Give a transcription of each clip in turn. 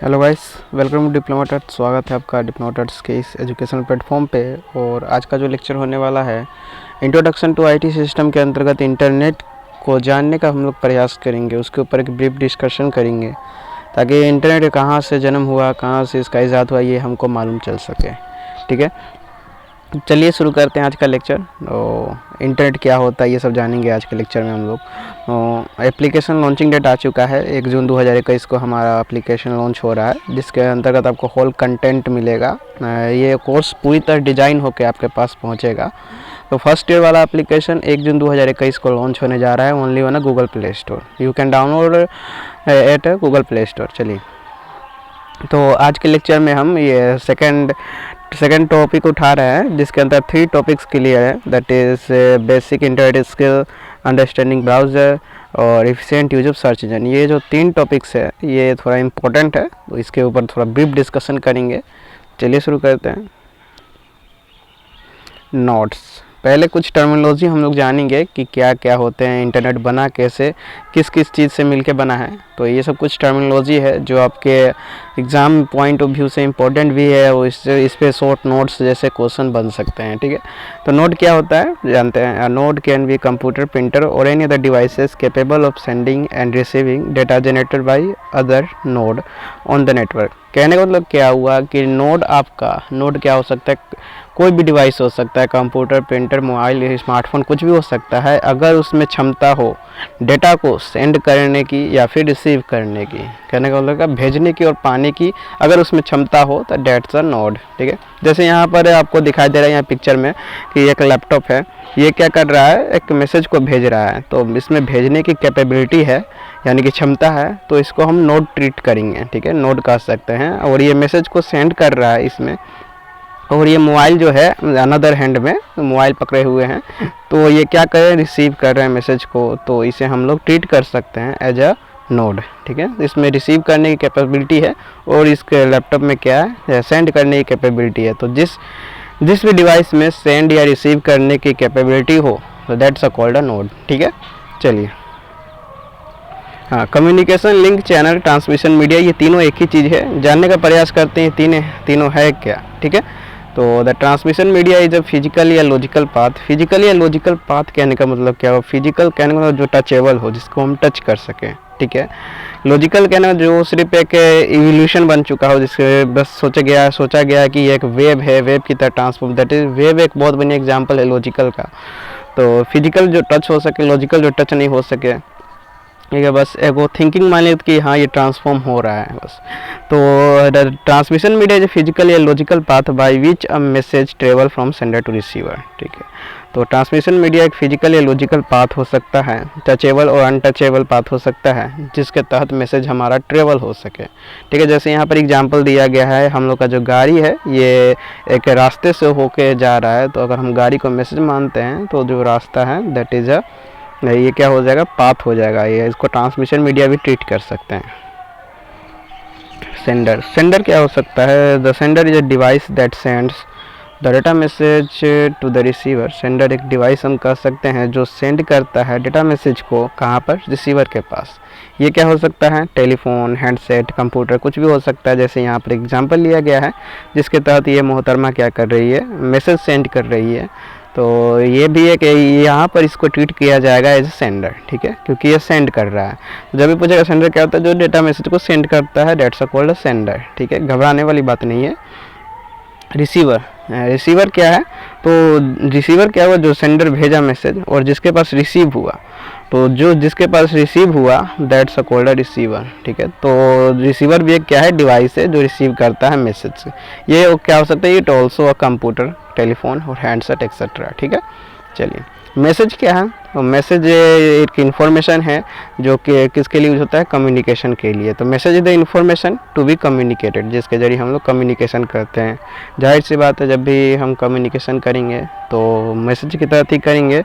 Hello guys, welcome to Diploma Touch. स्वागत है आपका डिप्लोमा टच के इस एजुकेशनल प्लेटफॉर्म पे। और आज का जो लेक्चर होने वाला है, इंट्रोडक्शन टू आईटी सिस्टम के अंतर्गत इंटरनेट को जानने का हम लोग प्रयास करेंगे। उसके ऊपर एक ब्रीफ डिस्कशन करेंगे ताकि इंटरनेट कहाँ से जन्म हुआ, कहाँ से इसका इजाद हुआ, ये हमको मालूम चल सके। ठीक है, चलिए शुरू करते हैं आज का लेक्चर। इंटरनेट क्या होता है ये सब जानेंगे आज के लेक्चर में हम लोग। एप्लीकेशन लॉन्चिंग डेट आ चुका है, 1 जून 2021 को हमारा एप्लीकेशन लॉन्च हो रहा है, जिसके अंतर्गत आपको होल कंटेंट मिलेगा। ये कोर्स पूरी तरह डिज़ाइन होकर आपके पास पहुंचेगा। तो फर्स्ट ईयर वाला एप्लीकेशन 1 जून 2021 को लॉन्च होने जा रहा है, only on Google Play Store. You can download at Google Play Store. चलिए, तो आज के लेक्चर में हम ये सेकेंड टॉपिक उठा रहे हैं, जिसके अंदर 3 टॉपिक्स क्लियर है। That is basic internet skill, understanding browser और efficient use of search engine. ये जो 3 टॉपिक्स है ये थोड़ा इम्पोर्टेंट है, तो इसके ऊपर थोड़ा ब्रीफ डिस्कशन करेंगे। चलिए शुरू करते हैं। नोड्स, पहले कुछ टर्मिनोलॉजी हम लोग जानेंगे कि क्या क्या होते हैं, इंटरनेट बना कैसे, किस किस चीज़ से मिलके बना है। तो ये सब कुछ टर्मिनोलॉजी है जो आपके एग्ज़ाम पॉइंट ऑफ व्यू से इम्पोर्टेंट भी है, और इससे इस पे शॉर्ट नोट्स जैसे क्वेश्चन बन सकते हैं। ठीक है, तो नोड क्या होता है जानते हैं। Node can be computer, printer और any other devices capable of sending and receiving data generated by other node on the network. कहने का मतलब क्या हुआ कि नोड क्या हो सकता है, कोई भी डिवाइस हो सकता है, कंप्यूटर, प्रिंटर, मोबाइल, स्मार्टफोन, कुछ भी हो सकता है, अगर उसमें क्षमता हो डेटा को सेंड करने की या फिर रिसीव करने की। कहने का मतलब भेजने की और पाने की, अगर उसमें क्षमता हो तो डेट्स अ नोड। ठीक है, जैसे यहाँ पर आपको दिखाई दे रहा है यहाँ पिक्चर में कि एक लैपटॉप है, ये क्या कर रहा है, एक मैसेज को भेज रहा है। तो इसमें भेजने की कैपेबिलिटी है, यानी कि क्षमता है, तो इसको हम नोड ट्रीट करेंगे। ठीक है, नोड कह सकते हैं। और ये मैसेज को सेंड कर रहा है इसमें, और ये मोबाइल जो है अनदर हैंड में मोबाइल पकड़े हुए हैं, तो ये क्या कर रहे हैं, रिसीव कर रहे हैं मैसेज को। तो इसे हम लोग ट्रीट कर सकते हैं एज अ नोड। ठीक है, इसमें रिसीव करने की कैपेबिलिटी है और इसके लैपटॉप में क्या है, सेंड करने की कैपेबिलिटी है। तो जिस भी डिवाइस में सेंड या रिसीव करने की कैपेबिलिटी हो, तो that's a called a node. ठीक है, चलिए। हाँ, communication link, channel, transmission media, ये तीनों एक ही चीज़ है। जानने का प्रयास करते हैं तीनों है क्या। ठीक है, तो the transmission media is a physical या लॉजिकल पाथ। फिजिकल या लॉजिकल पाथ कहने का मतलब क्या हो, फिजिकल कहने का मतलब जो टचेबल हो, जिसको हम टच कर सकें। ठीक है, लॉजिकल कहना जो सिर्फ एक इवोल्यूशन बन चुका हो, जिसके बस सोचा गया कि ये एक वेव है, वेव की तरह ट्रांसफॉर्म। दैट इज वेव एक बहुत बढ़िया एग्जाम्पल है लॉजिकल का। तो फिजिकल जो टच हो सके, लॉजिकल जो टच नहीं हो सके। ठीक है, बस एक वो थिंकिंग मान लेते कि हाँ ये ट्रांसफॉर्म हो रहा है बस। तो ट्रांसमिशन मीडिया इज फिजिकल या logical path by which a message travel from sender to receiver. ठीक है, तो ट्रांसमिशन मीडिया एक फिजिकल या लॉजिकल पाथ हो सकता है, टचेबल और अनटचेबल पाथ हो सकता है, जिसके तहत मैसेज हमारा ट्रेवल हो सके। ठीक है, जैसे यहाँ पर एग्जाम्पल दिया गया है, हम लोग का जो गाड़ी है ये एक रास्ते से होके जा रहा है, तो अगर हम गाड़ी को मैसेज मानते हैं तो जो रास्ता है दैट इज़ अ, ये क्या हो जाएगा, पाथ हो जाएगा। ये इसको ट्रांसमिशन मीडिया भी ट्रीट कर सकते हैं। सेंडर क्या हो सकता है, the sender is a device that sends the data message to the receiver. Sender एक डिवाइस हम कह सकते हैं जो सेंड करता है डेटा मैसेज को, कहाँ पर, रिसीवर के पास। ये क्या हो सकता है, टेलीफोन, हैंडसेट, कंप्यूटर, कुछ भी हो सकता है। जैसे यहाँ पर एग्जांपल लिया गया है, जिसके तहत ये मोहतरमा क्या कर रही है, मैसेज सेंड कर रही है। तो ये भी एक, यहाँ पर इसको ट्रीट किया जाएगा एज सेंडर। ठीक है, क्योंकि ये सेंड कर रहा है। जब भी पूछेगा सेंडर क्या होता है, जो डेटा मैसेज को सेंड करता है, डेट्स अ कॉल्ड सेंडर। ठीक है, घबराने वाली बात नहीं है। रिसीवर क्या है, तो रिसीवर क्या हुआ, जो सेंडर भेजा मैसेज और जिसके पास रिसीव हुआ, तो जो जिसके पास रिसीव हुआ that's a called a receiver. ठीक है, तो रिसीवर भी एक क्या है, डिवाइस है जो रिसीव करता है मैसेज से। ये क्या हो सकता है, it also a computer, telephone और हैंडसेट एक्सेट्रा। ठीक है, चलिए। मैसेज क्या है, तो मैसेज एक इन्फॉर्मेशन है जो कि किसके लिए यूज होता है, कम्युनिकेशन के लिए। तो message is the information to be communicated, जिसके जरिए हम लोग कम्युनिकेशन करते हैं। जाहिर सी बात है, जब भी हम कम्युनिकेशन करेंगे तो मैसेज की तहत ही करेंगे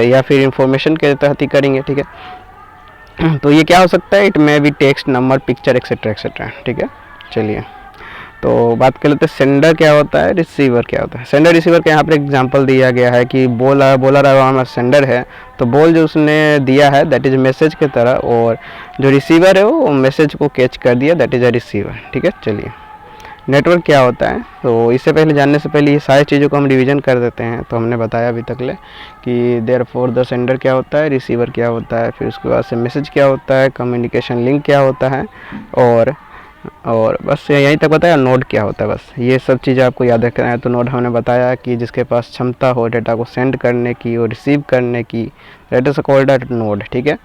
या फिर इंफॉर्मेशन के तहत ही करेंगे। ठीक है, तो ये क्या हो सकता है, it may be text, number, picture etcetera etcetera. ठीक है, चलिए, तो बात कर लेते हैं सेंडर क्या होता है, रिसीवर क्या होता है। सेंडर रिसीवर का यहाँ पर एग्जांपल दिया गया है कि बोला रहा हमारा सेंडर है, तो बॉल जो उसने दिया है दैट इज़ मैसेज की तरह, और जो रिसीवर है वो मैसेज को कैच कर दिया, दैट इज़ अ रिसीवर। ठीक है, चलिए नेटवर्क क्या होता है, तो इससे पहले जानने से पहले ये सारी चीज़ों को हम रिवीजन कर देते हैं। तो हमने बताया अभी तक ले कि देयरफॉर द सेंडर क्या होता है, रिसीवर क्या होता है, फिर उसके बाद से मैसेज क्या होता है, कम्युनिकेशन लिंक क्या होता है, और बस यहीं तक बताया नोड क्या होता है। बस ये सब चीज़ें आपको याद रखना है। तो नोड हमने बताया कि जिसके पास क्षमता हो डेटा को सेंड करने की और रिसीव करने की, that is called a node. ठीक है,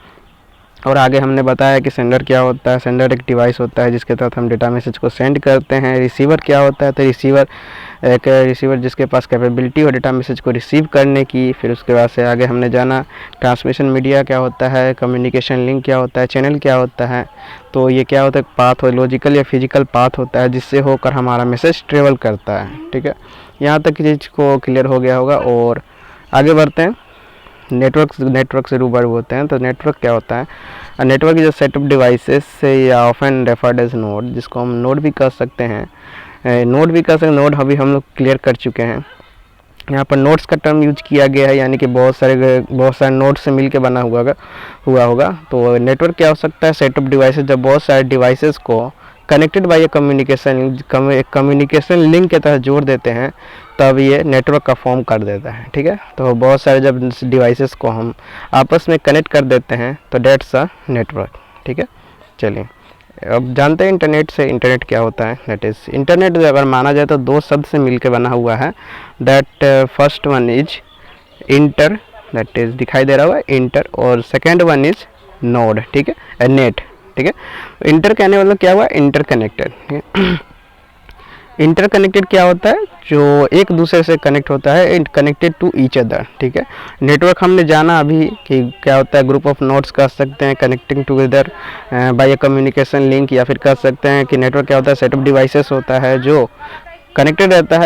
और आगे हमने बताया कि सेंडर क्या होता है। सेंडर एक डिवाइस होता है जिसके तहत हम डेटा मैसेज को सेंड करते हैं। रिसीवर क्या होता है, तो रिसीवर जिसके पास कैपेबिलिटी हो डेटा मैसेज को रिसीव करने की। फिर उसके बाद से आगे हमने जाना ट्रांसमिशन मीडिया क्या होता है, कम्युनिकेशन लिंक क्या होता है, चैनल क्या होता है। तो ये क्या होता है, पाथ हो, लॉजिकल या फिजिकल पाथ होता है जिससे होकर हमारा मैसेज ट्रेवल करता है। ठीक है, यहाँ तक चीज़ को क्लियर हो गया होगा। और आगे बढ़ते हैं, नेटवर्क से रूबरू होते हैं। तो नेटवर्क क्या होता है, network is a set of devices या ऑफन रेफर्ड एज नोड, जिसको हम नोड भी कर सकते हैं, नोड अभी हम लोग क्लियर कर चुके हैं। यहाँ पर नोड्स का टर्म यूज किया गया है, यानी कि बहुत सारे नोड्स से मिलकर बना हुआ होगा। तो नेटवर्क क्या हो सकता है, सेट ऑफ डिवाइसेस, जब बहुत सारे डिवाइसेस को connected by a communication link के तहत जोड़ देते हैं तब ये नेटवर्क का फॉर्म कर देता है। ठीक है, तो बहुत सारे जब डिवाइसेस को हम आपस में कनेक्ट कर देते हैं तो डेट्स अ नेटवर्क। ठीक है, चलिए अब जानते हैं इंटरनेट क्या होता है। दैट इज़ इंटरनेट अगर माना जाए तो दो शब्द से मिलकर बना हुआ है। That first one is inter, that is दिखाई दे रहा हुआ इंटर, और सेकेंड वन इज नोड। ठीक है, नेट। ठीक है, इंटर कहने मतलब क्या हुआ, इंटरकनेक्टेड। इंटरकनेक्टेड क्या होता है, जो एक दूसरे से कनेक्ट होता है, कनेक्टेड टू ईच अदर। ठीक है, नेटवर्क हमने जाना अभी कि क्या होता है, ग्रुप ऑफ नोड्स कर सकते हैं connecting together by a communication link, या फिर कर सकते हैं कि नेटवर्क क्या होता है, सेट ऑफ डिवाइसेस होता है जो कनेक्टेड रहता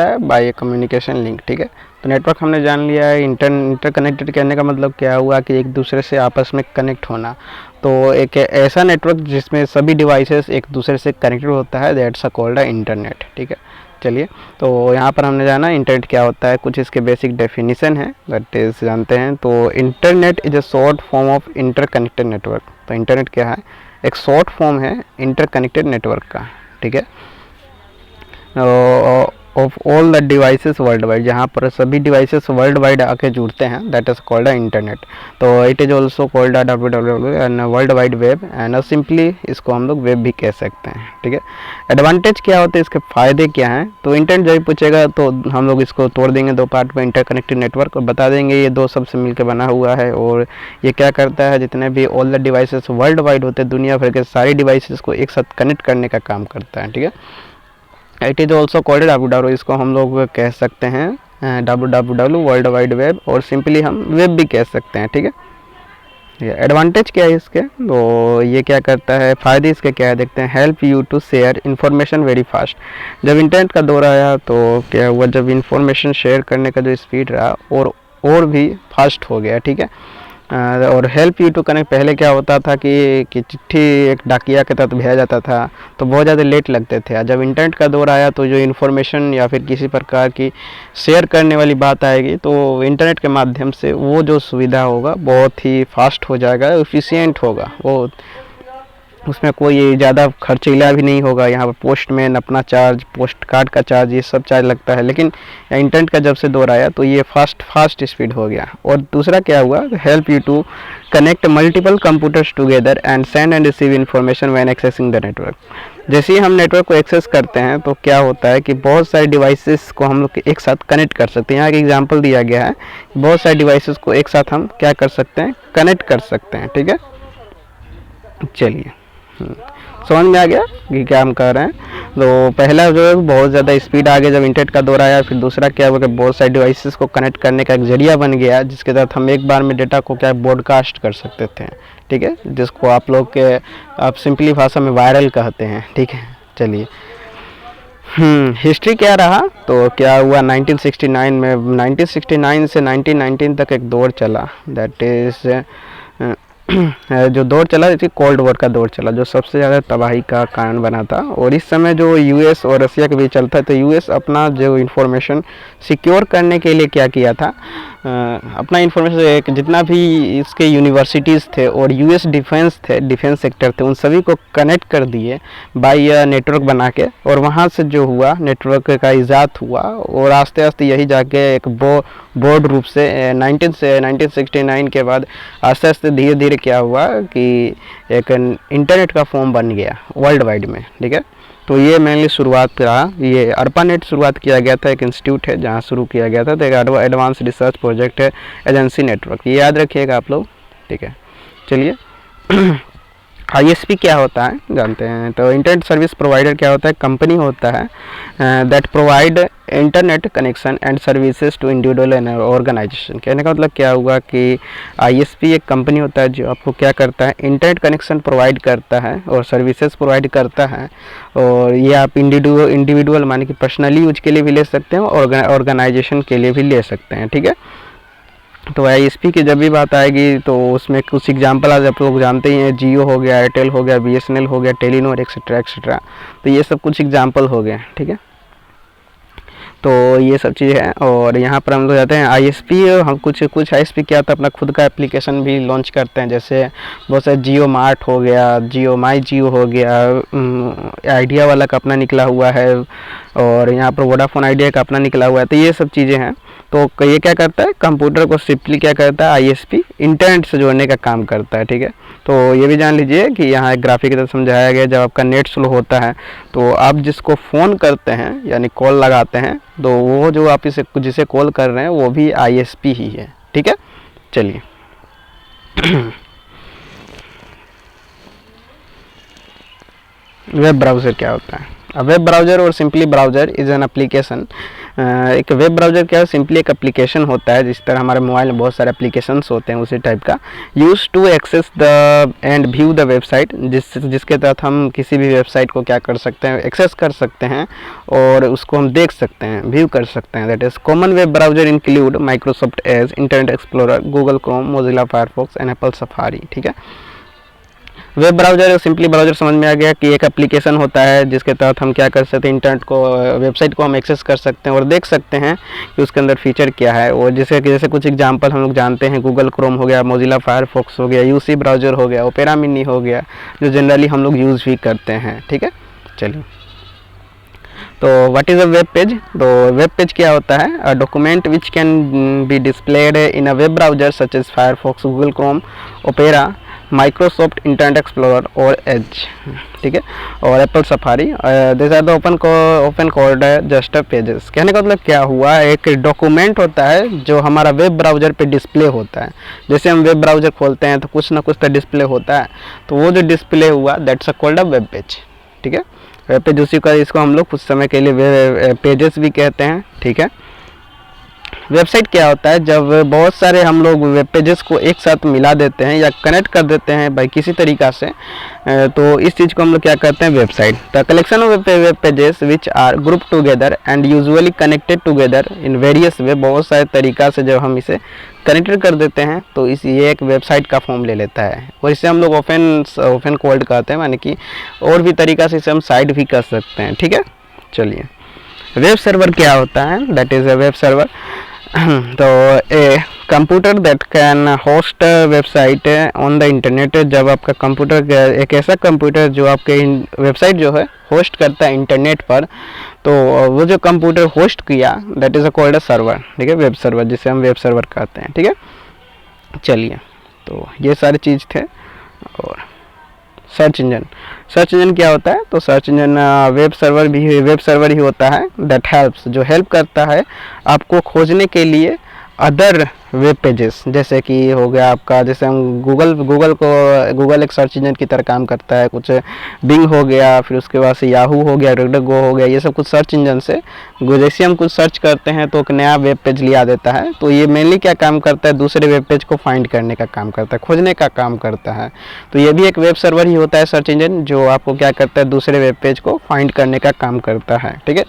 है बाय ए कम्युनिकेशन लिंक। ठीक है, तो नेटवर्क हमने जान लिया है। इंटरकनेक्टेड कहने का मतलब क्या हुआ कि एक दूसरे से आपस में कनेक्ट होना। तो एक ऐसा नेटवर्क जिसमें सभी डिवाइसेस एक दूसरे से कनेक्टेड होता है, दैट्स कॉल्ड इंटरनेट। ठीक है, चलिए तो यहाँ पर हमने जाना इंटरनेट क्या होता है, कुछ इसके बेसिक डेफिनेशन है दैट इज जानते हैं। तो internet is a short form of interconnected network. तो इंटरनेट क्या है, एक शॉर्ट फॉर्म है इंटरकनेक्टेड नेटवर्क का। ठीक है, of all the devices world wide, जहाँ पर सभी डिवाइसेस वर्ल्ड वाइड आके जुड़ते हैं, दैट इज कॉल्ड इंटरनेट। तो it is also called WWW and world wide web, and simply इसको हम लोग वेब भी कह सकते हैं। ठीक है, एडवांटेज क्या होते हैं, इसके फ़ायदे क्या हैं। तो इंटरनेट जब पूछेगा तो हम लोग इसको तोड़ देंगे दो पार्ट में, इंटरकनेक्टेड नेटवर्क, और बता देंगे ये दो शब्द से मिलकर बना हुआ है, और ये क्या करता है, जितने भी all the devices world wide होते हैं, दुनिया भर के सारी डिवाइसेस को एक साथ कनेक्ट करने का काम करता है। ठीक है, it is also called WWW, इसको हम लोग कह सकते हैं WWW वर्ल्ड वाइड वेब, और सिंपली हम वेब भी कह सकते हैं। ठीक है, एडवांटेज क्या है इसके, तो ये क्या करता है, फ़ायदे इसके क्या है देखते हैं। Help you to share information very fast, जब इंटरनेट का दौर आया तो क्या हुआ, जब इन्फॉर्मेशन शेयर करने का जो स्पीड रहा और भी फास्ट हो गया। ठीक है, और हेल्प यू टू कनेक्ट, पहले क्या होता था कि चिट्ठी एक डाकिया के तहत भेजा जाता था तो बहुत ज़्यादा लेट लगते थे। जब इंटरनेट का दौर आया तो जो इन्फॉर्मेशन या फिर किसी प्रकार की शेयर करने वाली बात आएगी तो इंटरनेट के माध्यम से वो जो सुविधा होगा बहुत ही फास्ट हो जाएगा, एफिशिएंट होगा, वो उसमें कोई ज़्यादा खर्चीला भी नहीं होगा। यहाँ पर पोस्टमैन अपना चार्ज, पोस्ट कार्ड का चार्ज, ये सब चार्ज लगता है, लेकिन इंटरनेट का जब से दौर आया तो ये फास्ट स्पीड हो गया। और दूसरा क्या हुआ, help you to connect multiple computers together and send and receive information when accessing the network. जैसे ही हम नेटवर्क को एक्सेस करते हैं तो क्या होता है कि बहुत सारे डिवाइसेस को हम लोग एक साथ कनेक्ट कर सकते हैं। यहाँ एक एग्जाम्पल दिया गया है, बहुत सारे डिवाइसेस को एक साथ हम क्या कर सकते हैं, कनेक्ट कर सकते हैं। ठीक है, चलिए समझ में आ गया कि क्या हम कर रहे हैं। तो पहला जो है बहुत ज़्यादा स्पीड आ गया जब इंटरनेट का दौर आया, फिर दूसरा क्या हुआ कि बहुत सारे डिवाइसेस को कनेक्ट करने का एक जरिया बन गया जिसके तहत हम एक बार में डेटा को क्या ब्रॉडकास्ट कर सकते थे। ठीक है, जिसको आप लोग के आप सिंपली भाषा में वायरल कहते हैं। ठीक है, चलिए हिस्ट्री क्या रहा, तो क्या हुआ 1969 में, 1969 से 1919 तक एक दौर चला, दैट इज़ जो दौर चला जैसे कोल्ड वॉर का दौर चला, जो सबसे ज़्यादा तबाही का कारण बना था। और इस समय जो यूएस और रसिया के बीच चलता है, तो यूएस अपना जो इन्फॉर्मेशन सिक्योर करने के लिए क्या किया था, अपना इन्फॉर्मेशन एक जितना भी इसके यूनिवर्सिटीज़ थे और यूएस डिफेंस सेक्टर थे उन सभी को कनेक्ट कर दिए बाय नेटवर्क बना के, और वहाँ से जो हुआ नेटवर्क का इजाद हुआ, और आस्ते आस्ते यही जाके एक बोर्ड रूप से 1969 के बाद आस्ते आस्ते धीरे धीरे क्या हुआ कि एक इंटरनेट का फॉर्म बन गया वर्ल्ड वाइड में। ठीक है, तो ये मेनली शुरुआत रहा, ये ARPANET शुरुआत किया गया था, एक इंस्टीट्यूट है जहाँ शुरू किया गया था। तो एक एडवांस रिसर्च प्रोजेक्ट है एजेंसी नेटवर्क, ये याद रखिएगा आप लोग। ठीक है, चलिए ISP क्या होता है जानते हैं। तो इंटरनेट सर्विस प्रोवाइडर क्या होता है, कंपनी होता है that provide internet connection and services to individual and organization. कहने का मतलब क्या हुआ कि ISP एक कंपनी होता है जो आपको क्या करता है, इंटरनेट कनेक्शन प्रोवाइड करता है और सर्विसेज प्रोवाइड करता है, और ये आप इंडिविजुअल माने कि पर्सनली यूज के लिए भी ले सकते हैं और ऑर्गेनाइजेशन के लिए भी ले सकते हैं। ठीक है, तो ISP की जब भी बात आएगी तो उसमें कुछ एग्जांपल आज आप लोग जानते ही हैं, जियो हो गया, एयरटेल हो गया, BSNL हो गया, टेलीनॉर एक्सेट्रा एक्सेट्रा। तो ये सब कुछ एग्जांपल हो गए। ठीक है, तो ये सब चीज़ है। और यहाँ पर हम लोग जाते हैं ISP, हम कुछ ISP क्या होता है अपना खुद का एप्लीकेशन भी लॉन्च करते हैं, जैसे बहुत सारे जियो मार्ट हो गया, जियो माई जियो हो गया, आइडिया वाला का अपना निकला हुआ है, और यहाँ पर वोडाफोन आइडिया का अपना निकला हुआ है। तो ये सब चीज़ें हैं। तो ये क्या करता है, कंप्यूटर को सिंपली क्या करता है, ISP इंटरनेट से जोड़ने का काम करता है। ठीक है, तो ये भी जान लीजिए कि यहाँ एक ग्राफिक की तरह समझाया गया, जब आपका नेट स्लो होता है तो आप जिसको फ़ोन करते हैं यानी कॉल लगाते हैं, तो वो जो आप जिसे कॉल कर रहे हैं वो भी ISP ही है। ठीक है, चलिए वेब ब्राउज़र क्या होता है। वेब ब्राउज़र और simply browser is an application. एक वेब ब्राउज़र क्या है, सिंपली एक एप्लीकेशन होता है, जिस तरह हमारे मोबाइल में बहुत सारे एप्लीकेशंस होते हैं उसी टाइप का, use to access the and view the website, जिसके तहत हम किसी भी वेबसाइट को क्या कर सकते हैं, एक्सेस कर सकते हैं और उसको हम देख सकते हैं, व्यू कर सकते हैं। That is common web browser include Microsoft Edge, internet explorer, Google Chrome, Mozilla Firefox and Apple safari. ठीक है, वेब ब्राउज़र सिंपली ब्राउज़र समझ में आ गया कि एक एप्लीकेशन होता है जिसके तहत हम क्या कर सकते हैं, इंटरनेट को, वेबसाइट को हम एक्सेस कर सकते हैं और देख सकते हैं कि उसके अंदर फीचर क्या है। और जैसे कुछ एग्जांपल हम लोग जानते हैं, गूगल क्रोम हो गया, मोजिला फायरफॉक्स हो गया, UC ब्राउज़र हो गया, ओपेरा मिनी हो गया, जो जनरली हम लोग यूज़ भी करते हैं। ठीक है, चलिए तो what is a web page. तो वेब पेज क्या होता है, a document which can be displayed in a web browser such as Firefox, Google Chrome, Opera, Microsoft Internet Explorer और एज। ठीक है, और Apple Safari. This are the open code just pages. कहने का मतलब क्या हुआ, एक डॉक्यूमेंट होता है जो हमारा वेब ब्राउज़र पे डिस्प्ले होता है। जैसे हम वेब ब्राउज़र खोलते हैं तो कुछ ना कुछ तो डिस्प्ले होता है, तो वो जो डिस्प्ले हुआ that's a called a web page. ठीक है, वेब पेज उसी का, इसको हम लोग कुछ समय के लिए वेब पेजेस भी कहते हैं। ठीक है, वेबसाइट क्या होता है, जब बहुत सारे हम लोग वेब पेजेस को एक साथ मिला देते हैं या कनेक्ट कर देते हैं भाई किसी तरीक़ा से, तो इस चीज़ को हम लोग क्या करते हैं, website. The collection of web pages which are group together and usually connected together in various way, बहुत सारे तरीक़ा से जब हम इसे कनेक्टेड कर देते हैं तो ये एक वेबसाइट का फॉर्म ले लेता है। और इसे हम लोग ओपन कोड कहते हैं, यानी कि और भी तरीक़ा से इसे हम साइट भी कर सकते हैं। ठीक है, चलिए वेब सर्वर क्या होता है, that is a web server. तो a computer that can host website on the internet. जब आपका कंप्यूटर, एक ऐसा कंप्यूटर जो आपके वेबसाइट जो है होस्ट करता है इंटरनेट पर, तो वो जो कंप्यूटर होस्ट किया that is a called a server. ठीक है, वेब सर्वर, जिसे हम वेब सर्वर कहते हैं। ठीक है, चलिए तो ये सारी चीज़ थे। और सर्च इंजन क्या होता है, तो सर्च इंजन वेब सर्वर ही होता है दैट हेल्प्स, जो हेल्प करता है आपको खोजने के लिए अदर वेब पेजेस। जैसे कि हो गया आपका, जैसे हम गूगल एक सर्च इंजन की तरह काम करता है, कुछ बिंग हो गया, फिर उसके बाद से याहू हो गया, डकडकगो हो गया, ये सब कुछ सर्च इंजन से जैसे हम कुछ सर्च करते हैं तो एक नया वेब पेज लिया देता है। तो ये मेनली क्या काम करता है, दूसरे वेब पेज को फाइंड करने का काम करता है, खोजने का काम करता है। तो ये भी एक वेब सर्वर ही होता है, सर्च इंजन, जो आपको क्या करता है, दूसरे वेब पेज को फाइंड करने का काम करता है। ठीक है,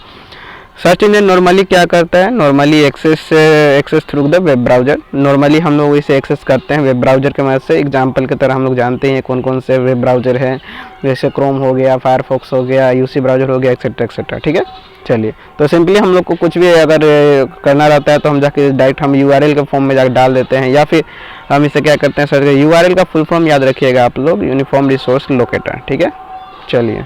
सर्च इंजन नॉर्मली क्या करता है, normally access through the web browser. Normally हम लोग इसे एक्सेस करते हैं वेब ब्राउज़र के मदद से। एग्जांपल की तरह हम लोग जानते हैं कौन कौन से वेब ब्राउज़र हैं, जैसे क्रोम हो गया, फायरफॉक्स हो गया, यूसी ब्राउज़र हो गया, एक्सेट्रा एक्सेट्रा। ठीक है, चलिए तो सिंपली हम लोग को कुछ भी अगर करना रहता है तो हम जाके डायरेक्ट हम यूआरएल के फॉर्म में जाकर डाल देते हैं, या फिर हम इसे क्या करते हैं सर्च। यूआरएल का फुल फॉर्म याद रखिएगा आप लोग, यूनिफॉर्म रिसोर्स लोकेटर। ठीक है, चलिए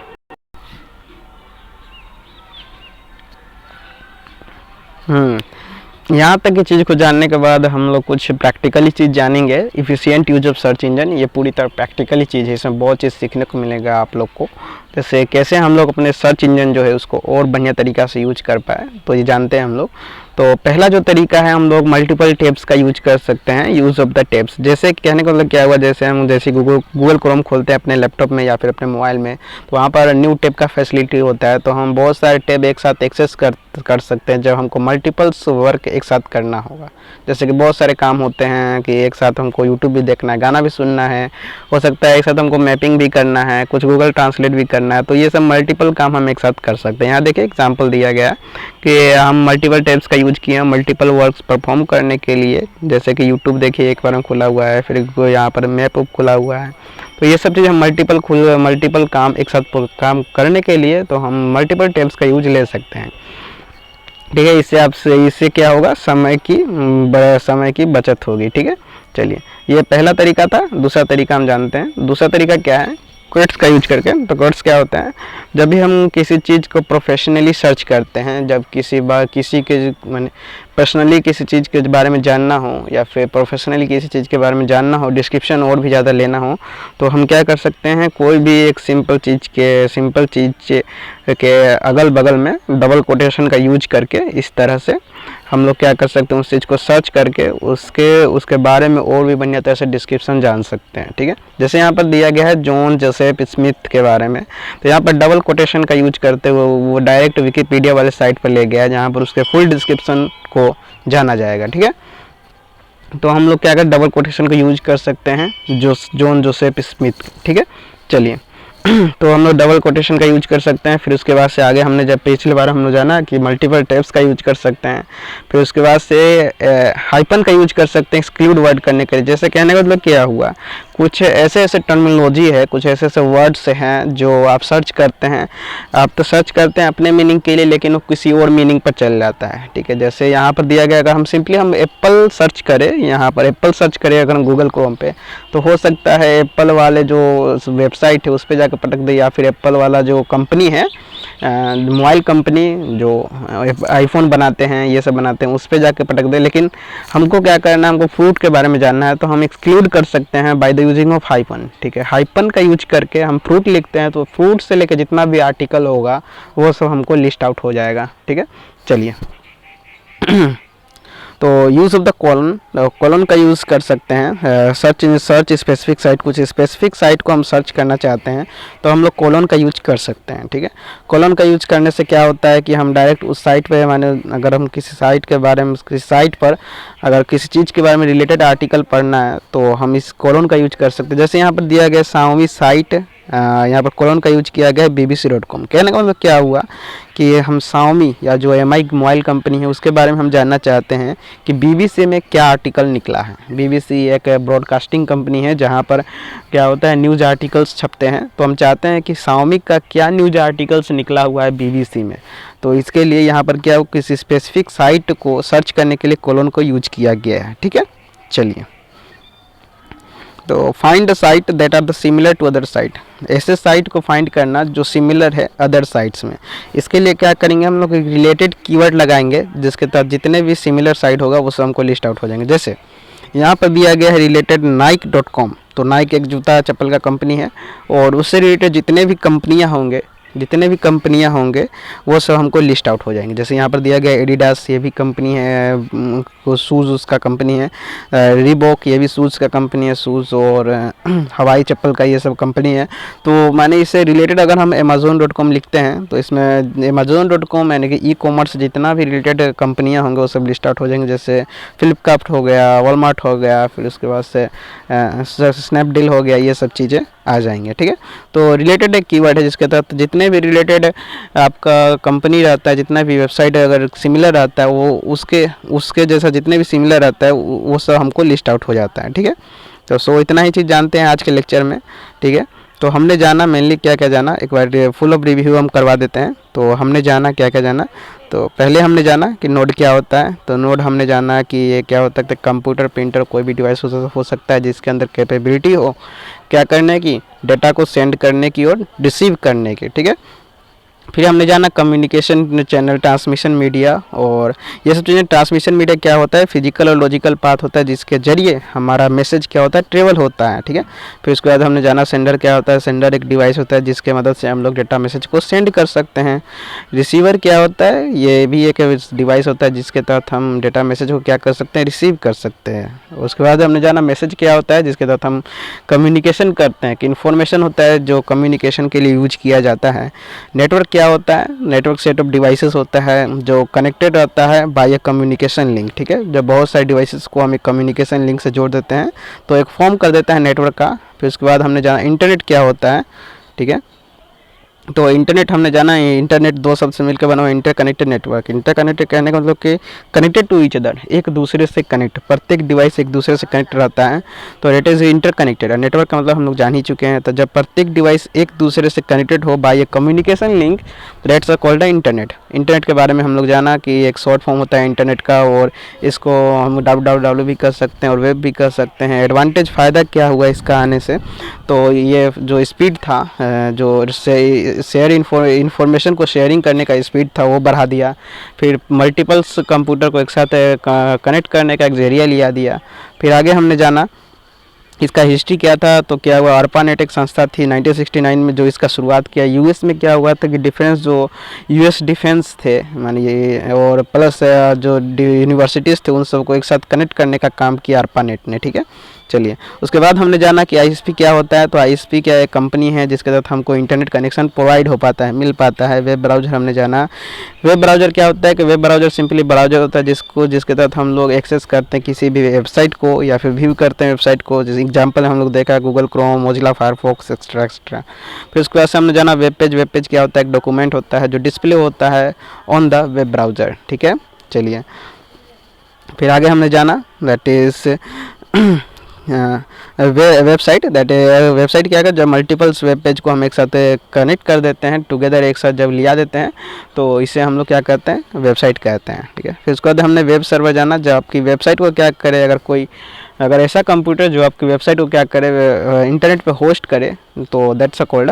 यहाँ तक की चीज़ को जानने के बाद हम लोग कुछ प्रैक्टिकली चीज़ जानेंगे। Efficient use of search engine, ये पूरी तरह प्रैक्टिकली चीज़ है, इसमें बहुत चीज़ सीखने को मिलेगा आप लोग को। जैसे कैसे हम लोग अपने सर्च इंजन जो है उसको और बढ़िया तरीक़ा से यूज कर पाए, तो ये जानते हैं हम लोग। तो पहला जो तरीका है, हम लोग मल्टीपल टैब्स का यूज कर सकते हैं, यूज़ ऑफ द टैब्स। जैसे कहने का मतलब क्या हुआ, जैसे हम गूगल क्रोम खोलते हैं अपने लैपटॉप में या फिर अपने मोबाइल में, तो वहाँ पर न्यू टैब का फैसिलिटी होता है, तो हम बहुत सारे टैब एक साथ एक्सेस कर सकते हैं जब हमको मल्टीपल्स वर्क एक साथ करना होगा। जैसे कि बहुत सारे काम होते हैं कि एक साथ हमको यूट्यूब भी देखना है, गाना भी सुनना है, हो सकता है एक साथ हमको मैपिंग भी करना है, कुछ गूगल ट्रांसलेट भी करना है, तो ये सब मल्टीपल काम हम एक साथ कर सकते हैं। यहाँ देखिए एग्जांपल दिया गया कि हम मल्टीपल टैब्स का यूज किए हैं मल्टीपल वर्क्स परफॉर्म करने के लिए। जैसे कि यूट्यूब देखिए एक बार में खुला हुआ है, फिर यहाँ पर मैप खुला हुआ है, तो ये सब चीज़ हम मल्टीपल काम एक साथ काम करने के लिए तो हम मल्टीपल टैब्स का यूज ले सकते हैं। ठीक है, इससे क्या होगा, समय की बचत होगी। ठीक है, चलिए ये पहला तरीका था। दूसरा तरीका हम जानते हैं, दूसरा तरीका क्या है, क्वेट्स का यूज करके। तो क्वेट्स क्या होता है, जब भी हम किसी चीज़ को प्रोफेशनली सर्च करते हैं, जब किसी के माने पर्सनली किसी चीज़ के बारे में जानना हो या फिर प्रोफेशनली किसी चीज़ के बारे में जानना हो, डिस्क्रिप्शन और भी ज़्यादा लेना हो, तो हम क्या कर सकते हैं, कोई भी एक सिंपल चीज़ के अगल बगल में डबल कोटेशन का यूज करके इस तरह से हम लोग क्या कर सकते हैं, उस चीज़ को सर्च करके उसके बारे में और भी बढ़िया तरह से डिस्क्रिप्शन जान सकते हैं। ठीक है, जैसे यहाँ पर दिया गया है जॉन जोसेफ स्मिथ के बारे में, तो यहाँ पर डबल कोटेशन का यूज करते हुए वो डायरेक्ट विकिपीडिया वाले साइट पर ले गया है, जहाँ पर उसके फुल डिस्क्रिप्शन को जाना जाएगा। ठीक है, तो हम लोग क्या कर डबल कोटेशन का यूज कर सकते हैं जॉन जोसेफ स्मिथ। ठीक है, चलिए तो हम लोग डबल कोटेशन का यूज कर सकते हैं। फिर उसके बाद से आगे हमने जब पिछली बार हम लोग जाना कि मल्टीपल टैब्स का यूज कर सकते हैं। फिर उसके बाद से हाइपन का यूज कर सकते हैं एक्सक्लूड वर्ड करने के लिए। जैसे कहने का मतलब क्या हुआ, कुछ ऐसे टर्मिनोलॉजी है, कुछ ऐसे वर्ड्स हैं जो आप सर्च करते हैं, आप तो सर्च करते हैं अपने मीनिंग के लिए, लेकिन वो किसी और मीनिंग पर चल जाता है। ठीक है, जैसे यहाँ पर दिया गया, अगर हम सिंपली हम एप्पल सर्च करें, यहाँ पर एप्पल सर्च करें अगर हम गूगल क्रोम पे, तो हो सकता है एप्पल वाले जो वेबसाइट है उस पर जाकर पटक दे, या फिर एप्पल वाला जो कंपनी है, मोबाइल कंपनी जो आईफोन बनाते हैं, ये सब बनाते हैं, उस पर जाकर पटक दे। लेकिन हमको क्या करना है, हमको फ्रूट के बारे में जानना है, तो हम एक्सक्लूड कर सकते हैं by the using of hyphen. ठीक है, हाइपन का यूज करके हम फ्रूट लिखते हैं, तो फ्रूट से लेकर जितना भी आर्टिकल होगा वो सब हमको लिस्ट आउट हो जाएगा। ठीक है, चलिए तो यूज़ ऑफ द कॉलन का यूज़ कर सकते हैं। सर्च स्पेसिफिक साइट, कुछ स्पेसिफिक साइट को हम सर्च करना चाहते हैं तो हम लोग कॉलन का यूज कर सकते हैं। ठीक है, कॉलन का यूज करने से क्या होता है कि हम डायरेक्ट उस साइट पे, माने अगर हम किसी साइट के बारे में, किसी साइट पर अगर किसी चीज़ के बारे में रिलेटेड आर्टिकल पढ़ना है तो हम इस कॉलन का यूज कर सकते हैं। जैसे यहाँ पर दिया गया Xiaomi साइट, यहाँ पर कॉलन का यूज किया गया है bbc.com। कहने का मतलब क्या हुआ कि हम Xiaomi या जो MI मोबाइल कंपनी है उसके बारे में हम जानना चाहते हैं कि BBC में क्या आर्टिकल निकला है। BBC एक ब्रॉडकास्टिंग कंपनी है जहाँ पर क्या होता है, न्यूज़ आर्टिकल्स छपते हैं, तो हम चाहते हैं कि Xiaomi का क्या न्यूज़ आर्टिकल्स निकला हुआ है BBC में। तो इसके लिए यहाँ पर क्या, किसी स्पेसिफिक साइट को सर्च करने के लिए कॉलन को यूज किया गया है। ठीक है, चलिए तो find the site that are the similar to other site, ऐसे साइट को फाइंड करना जो सिमिलर है अदर साइट्स में। इसके लिए क्या करेंगे, हम लोग रिलेटेड कीवर्ड लगाएंगे जिसके तहत जितने भी सिमिलर साइट होगा वो सब हमको लिस्ट आउट हो जाएंगे। जैसे यहाँ पर दिया गया है रिलेटेड Nike.com, तो नाइक एक जूता चप्पल का कंपनी है, और उससे रिलेटेड जितने भी कंपनियां होंगे वो सब हमको लिस्ट आउट हो जाएंगे। जैसे यहाँ पर दिया गया एडिडास, ये भी कंपनी है, वो शूज़ उसका कंपनी है, रीबॉक ये भी शूज़ का कंपनी है, शूज़, और हवाई चप्पल का ये सब कंपनी है। तो माने इससे रिलेटेड अगर हम Amazon.com लिखते हैं तो इसमें Amazon.com यानी कि ई-कॉमर्स जितना भी रिलेटेड कंपनियाँ होंगे वो सब लिस्ट आउट हो जाएंगे। जैसे फ्लिपकार्ट हो गया, वॉलमार्ट हो गया, फिर उसके बाद से स्नैपडील हो गया, ये सब चीज़ें आ जाएंगे। ठीक है, तो रिलेटेड एक कीवर्ड है जिसके तहत जितने भी रिलेटेड आपका कंपनी रहता है, जितना भी वेबसाइट अगर सिमिलर रहता है वो उसके उसके जैसा जितने भी सिमिलर रहता है वो सब हमको लिस्ट आउट हो जाता है। ठीक है, तो सो इतना ही चीज़ जानते हैं आज के लेक्चर में। ठीक है, तो हमने जाना मेनली क्या क्या जाना, एक बार फुल ऑफ रिव्यू हम करवा देते हैं। तो हमने जाना क्या क्या जाना, तो पहले हमने जाना कि नोड क्या होता है। तो नोड हमने जाना कि ये क्या होता है, कंप्यूटर, प्रिंटर, कोई भी डिवाइस हो सकता है जिसके अंदर कैपेबिलिटी हो क्या करने की, डाटा को सेंड करने की और रिसीव करने की। ठीक है, फिर हमने जाना कम्युनिकेशन चैनल, ट्रांसमिशन मीडिया, और ये सब चीज़ें। ट्रांसमिशन मीडिया क्या होता है, फिजिकल और लॉजिकल पाथ होता है जिसके जरिए हमारा मैसेज क्या होता है, ट्रेवल होता है। ठीक है, फिर उसके बाद हमने जाना सेंडर क्या होता है। सेंडर एक डिवाइस होता है जिसके मदद से हम लोग डेटा मैसेज को सेंड कर सकते हैं। रिसीवर क्या होता है, ये भी एक डिवाइस होता है जिसके तहत हम डेटा मैसेज को क्या कर सकते हैं, रिसीव कर सकते हैं। उसके बाद हमने जाना मैसेज क्या होता है जिसके तहत हम कम्युनिकेशन करते हैं, कि इन्फॉर्मेशन होता है जो कम्युनिकेशन के लिए यूज किया जाता है। नेटवर्क क्या होता है, नेटवर्क सेट ऑफ डिवाइसेस होता है जो कनेक्टेड रहता है बाय ए कम्युनिकेशन लिंक। ठीक है, जब बहुत सारे डिवाइसेस को हम एक कम्युनिकेशन लिंक से जोड़ देते हैं तो एक फॉर्म कर देता है नेटवर्क का। फिर उसके बाद हमने जाना इंटरनेट क्या होता है। ठीक है, तो इंटरनेट हमने जाना है, इंटरनेट दो शब्द से मिलकर बना हुआ इंटरकनेक्टेड नेटवर्क। इंटरकनेक्टेड कहने का मतलब कि कनेक्टेड टू ईच अदर, एक दूसरे से कनेक्ट, प्रत्येक डिवाइस एक दूसरे से कनेक्ट रहता है तो इट इज़ इंटरकनेक्टेड। नेटवर्क का मतलब हम लोग जान ही चुके हैं। तो जब प्रत्येक डिवाइस एक दूसरे से कनेक्टेड हो by a communication link, that's called internet. Internet के बारे में हम लोग जाना कि एक शॉर्ट फॉर्म होता है इंटरनेट का, और इसको हम www भी कर सकते हैं और वेब भी कर सकते हैं। एडवांटेज फ़ायदा क्या हुआ इसका आने से, तो ये जो स्पीड था, जो शेयर इन्फॉर्मेशन को शेयरिंग करने का स्पीड था वो बढ़ा दिया। फिर मल्टीपल्स कंप्यूटर को एक साथ कनेक्ट करने का एक जरिया लिया दिया। फिर आगे हमने जाना इसका हिस्ट्री क्या था, तो क्या हुआ, ARPANET एक संस्था थी 1969 में जो इसका शुरुआत किया। यूएस में क्या हुआ था कि डिफेंस जो यूएस डिफेंस थे मानिए, और प्लस जो यूनिवर्सिटीज़ थे उन सबको एक साथ कनेक्ट करने का काम किया ARPANET ने। ठीक है, चलिए उसके बाद हमने जाना कि ISP क्या होता है। तो ISP क्या एक कंपनी है जिसके तहत हमको इंटरनेट कनेक्शन प्रोवाइड हो पाता है, मिल पाता है। वेब ब्राउज़र हमने जाना, वेब ब्राउज़र क्या होता है कि वेब ब्राउज़र सिंपली ब्राउज़र होता है जिसके तहत हम लोग एक्सेस करते हैं किसी भी वेबसाइट को या फिर व्यू करते हैं वेबसाइट को। जैसे एग्जाम्पल हम लोग देखा Google Chrome, Mozilla Firefox, extra extra. फिर उसके बाद से हमने जाना वेब पेज। वेब पेज क्या होता है, एक डॉक्यूमेंट होता है जो डिस्प्ले होता है ऑन द वेब ब्राउज़र। ठीक है, चलिए फिर आगे हमने जाना that is website. That website क्या है, जब मल्टीपल्स वेब पेज को हम एक साथ कनेक्ट कर देते हैं टुगेदर, एक साथ जब लिया देते हैं तो इसे हम लोग क्या कहते हैं, वेबसाइट कहते हैं। ठीक है, फिर उसके बाद हमने वेब सर्वर जाना, जब आपकी वेबसाइट को क्या करे, अगर ऐसा कंप्यूटर जो आपकी वेबसाइट को क्या करे, इंटरनेट पे होस्ट करे, तो दैट्स कॉल्ड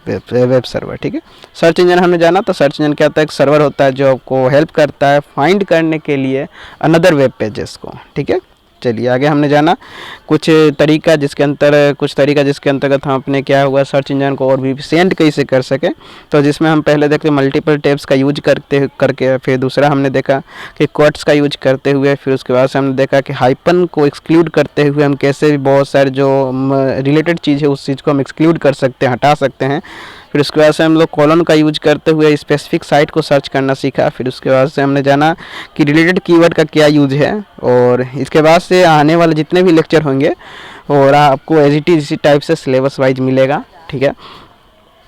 वेब सर्वर। ठीक है, सर्च इंजन हमने जाना, तो सर्च इंजन क्या होता है, एक सर्वर होता है जो आपको हेल्प करता है फाइंड करने के लिए अनदर वेब पेजेस को। ठीक है, चलिए आगे हमने जाना कुछ तरीका जिसके अंतर्गत हम अपने क्या हुआ सर्च इंजन को और भी सेंड कैसे कर सके। तो जिसमें हम पहले देखते मल्टीपल टैब्स का यूज करके, फिर दूसरा हमने देखा कि कोट्स का यूज करते हुए, फिर उसके बाद से हमने देखा कि हाइपन को एक्सक्लूड करते हुए हम कैसे भी बहुत सारे जो रिलेटेड चीज़ है उस चीज़ को हम एक्सक्लूड कर सकते हैं, हटा सकते हैं। फिर उसके बाद से हम लोग कॉलन का यूज करते हुए स्पेसिफिक साइट को सर्च करना सीखा। फिर उसके बाद से हमने जाना कि रिलेटेड कीवर्ड का क्या यूज है, और इसके बाद से आने वाले जितने भी लेक्चर होंगे और आपको एज इट इज इसी टाइप से सिलेबस वाइज मिलेगा। ठीक है,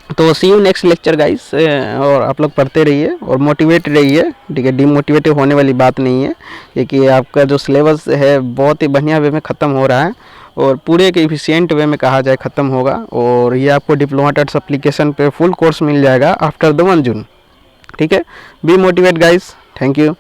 तो सी यू नेक्स्ट लेक्चर गाइस, और आप लोग पढ़ते रहिए और मोटिवेट रहिए। ठीक है, डिमोटिवेटिव होने वाली बात नहीं है, क्योंकि आपका जो सिलेबस है बहुत ही बढ़िया वे में ख़त्म हो रहा है और पूरे के इफिशियंट वे में कहा जाए ख़त्म होगा। और ये आपको डिप्लोमा टर्ट्स एप्लीकेशन पे फुल कोर्स मिल जाएगा आफ्टर द 1 जून। ठीक है, be motivate guys, thank you.